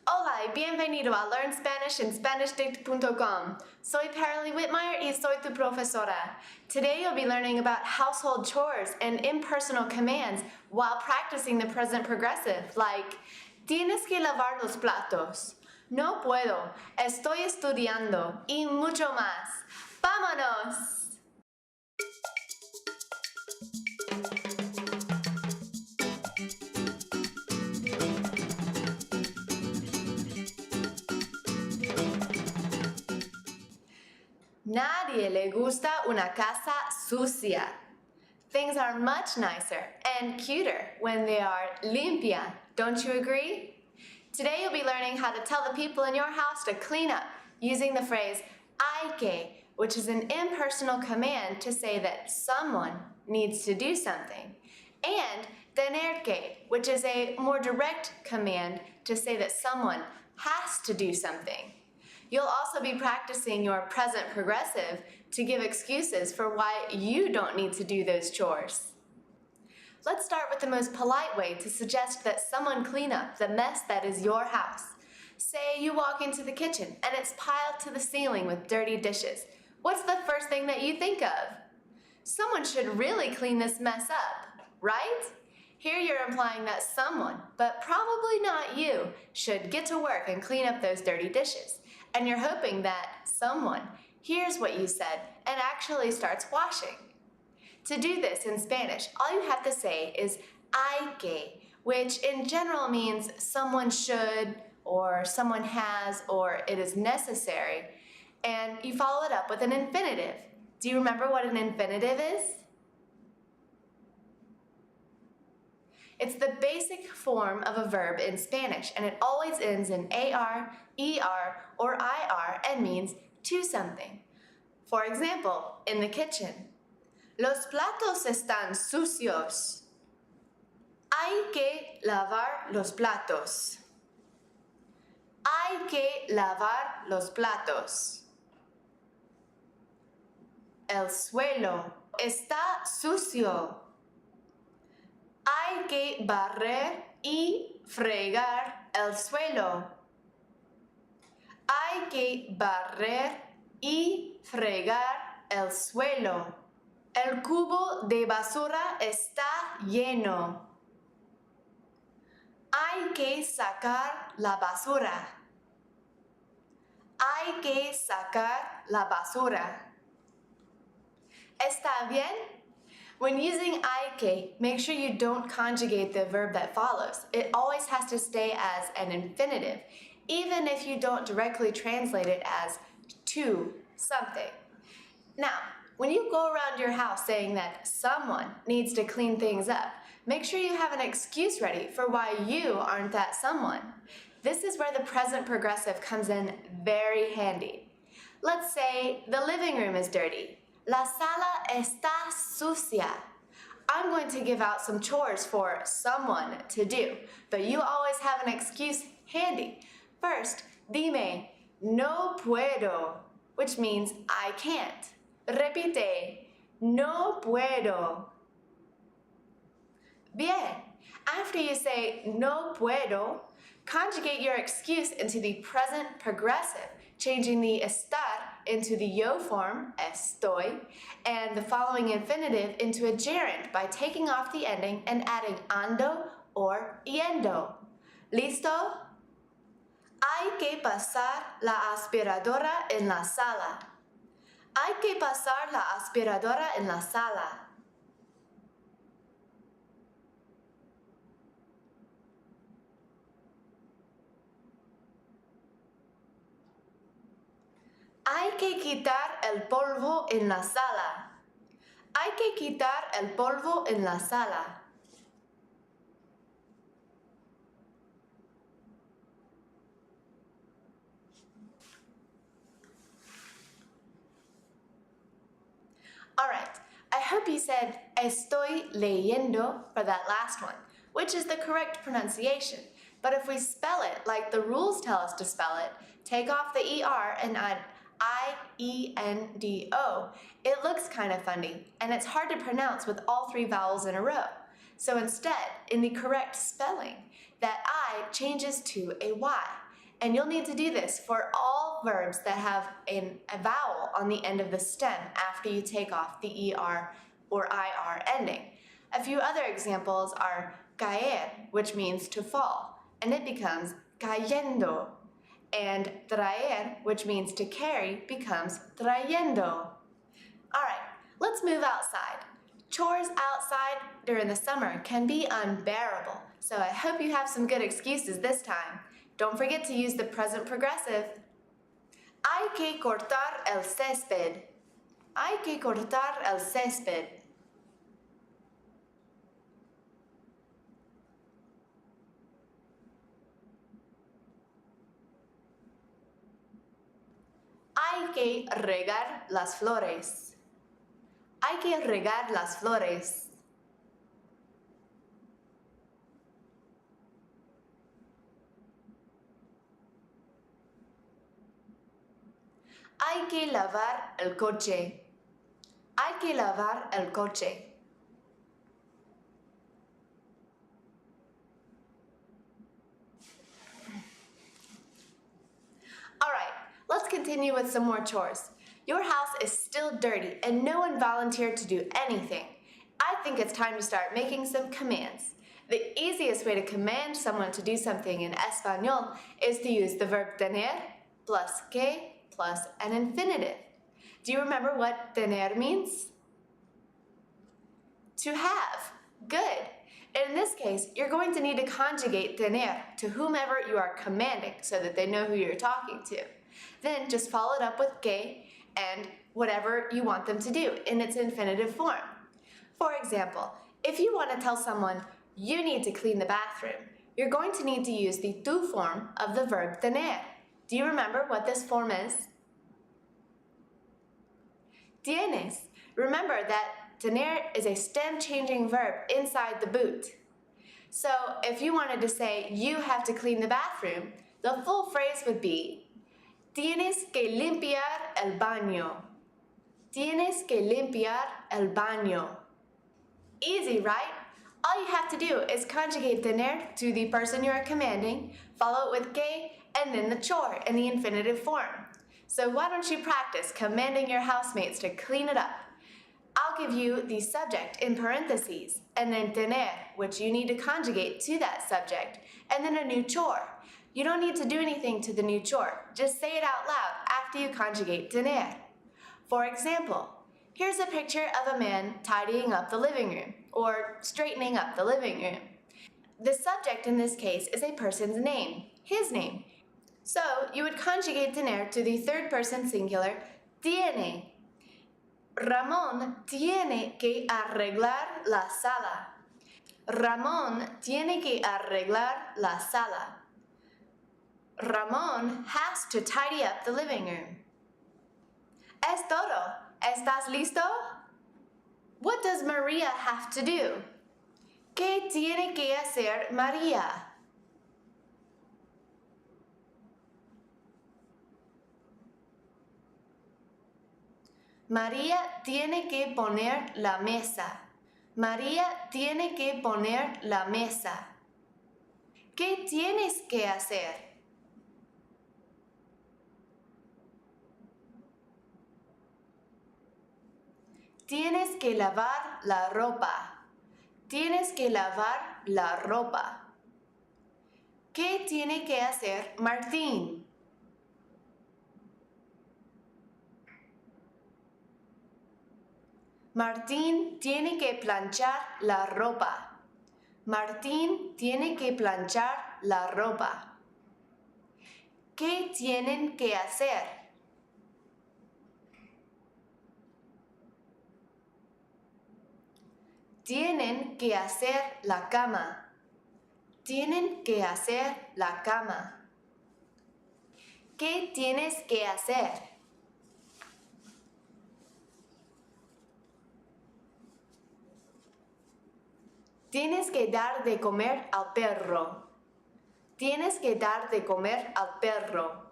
Hola y bienvenido a Learn Spanish en SpanishDict.com. Soy Paralee Whitmire y soy tu profesora. Today you'll be learning about household chores and impersonal commands while practicing the present progressive, like tienes que lavar los platos, no puedo, estoy estudiando y mucho más. ¡Vámonos! Nadie le gusta una casa sucia. Things are much nicer and cuter when they are limpia. Don't you agree? Today you'll be learning how to tell the people in your house to clean up using the phrase hay que, which is an impersonal command to say that someone needs to do something, and tener que, which is a more direct command to say that someone has to do something. You'll also be practicing your present progressive to give excuses for why you don't need to do those chores. Let's start with the most polite way to suggest that someone clean up the mess that is your house. Say you walk into the kitchen and it's piled to the ceiling with dirty dishes. What's the first thing that you think of? Someone should really clean this mess up, right? Here you're implying that someone, but probably not you, should get to work and clean up those dirty dishes. And you're hoping that someone hears what you said and actually starts washing. To do this in Spanish, all you have to say is hay que, which in general means someone should, or someone has, or it is necessary, and you follow it up with an infinitive. Do you remember what an infinitive is? It's the basic form of a verb in Spanish, and it always ends in AR, ER, or IR and means to something. For example, in the kitchen, los platos están sucios. Hay que lavar los platos. Hay que lavar los platos. El suelo está sucio. Hay que barrer y fregar el suelo. Hay que barrer y fregar el suelo. El cubo de basura está lleno. Hay que sacar la basura. Hay que sacar la basura. ¿Está bien? When using hay que, make sure you don't conjugate the verb that follows. It always has to stay as an infinitive, even if you don't directly translate it as to something. Now, when you go around your house saying that someone needs to clean things up, make sure you have an excuse ready for why you aren't that someone. This is where the present progressive comes in very handy. Let's say the living room is dirty. La sala está sucia. I'm going to give out some chores for someone to do, but you always have an excuse handy. First, dime, no puedo, which means I can't. Repite, no puedo. Bien. After you say no puedo, conjugate your excuse into the present progressive, changing the estar into the yo form, estoy, and the following infinitive into a gerund by taking off the ending and adding ando or yendo. ¿Listo? Hay que pasar la aspiradora en la sala. Hay que pasar la aspiradora en la sala. Hay que quitar el polvo en la sala. Hay que quitar el polvo en la sala. All right, I hope you said estoy leyendo for that last one, which is the correct pronunciation. But if we spell it like the rules tell us to spell it, take off the ER and add I-E-N-D-O, it looks kind of funny, and it's hard to pronounce with all three vowels in a row. So instead, in the correct spelling, that I changes to a Y, And you'll need to do this for all verbs that have a vowel on the end of the stem after you take off the ER or IR ending. A few other examples are caer, which means to fall, and it becomes cayendo. And traer, which means to carry, becomes trayendo. All right, let's move outside. Chores outside during the summer can be unbearable, so I hope you have some good excuses this time. Don't forget to use the present progressive. Hay que cortar el césped. Hay que cortar el césped. Hay que regar las flores. Hay que regar las flores. Hay que lavar el coche. Hay que lavar el coche. All right, let's continue with some more chores. Your house is still dirty and no one volunteered to do anything. I think it's time to start making some commands. The easiest way to command someone to do something in Espanol is to use the verb tener plus que plus an infinitive. Do you remember what tener means? To have. Good. In this case, you're going to need to conjugate tener to whomever you are commanding so that they know who you're talking to. Then just follow it up with que and whatever you want them to do in its infinitive form. For example, if you want to tell someone you need to clean the bathroom, you're going to need to use the tu form of the verb tener. Do you remember what this form is? Tienes. Remember that tener is a stem-changing verb inside the boot. So if you wanted to say you have to clean the bathroom, the full phrase would be Tienes que limpiar el baño. Tienes que limpiar el baño. Easy, right? All you have to do is conjugate tener to the person you are commanding, follow it with que, and then the chore in the infinitive form. So why don't you practice commanding your housemates to clean it up? I'll give you the subject in parentheses, and then tener, which you need to conjugate to that subject, and then a new chore. You don't need to do anything to the new chore. Just say it out loud after you conjugate tener. For example, here's a picture of a man tidying up the living room, or straightening up the living room. The subject in this case is a person's name, his name. So you would conjugate tener to the third person singular, tiene. Ramón tiene que arreglar la sala. Ramón tiene que arreglar la sala. Ramón has to tidy up the living room. Es todo. ¿Estás listo? What does Maria have to do? ¿Qué tiene que hacer María? María tiene que poner la mesa. María tiene que poner la mesa. ¿Qué tienes que hacer? Tienes que lavar la ropa. Tienes que lavar la ropa. ¿Qué tiene que hacer Martín? Martín tiene que planchar la ropa. Martín tiene que planchar la ropa. ¿Qué tienen que hacer? Tienen que hacer la cama. Tienen que hacer la cama. ¿Qué tienes que hacer? Tienes que dar de comer al perro. Tienes que dar de comer al perro.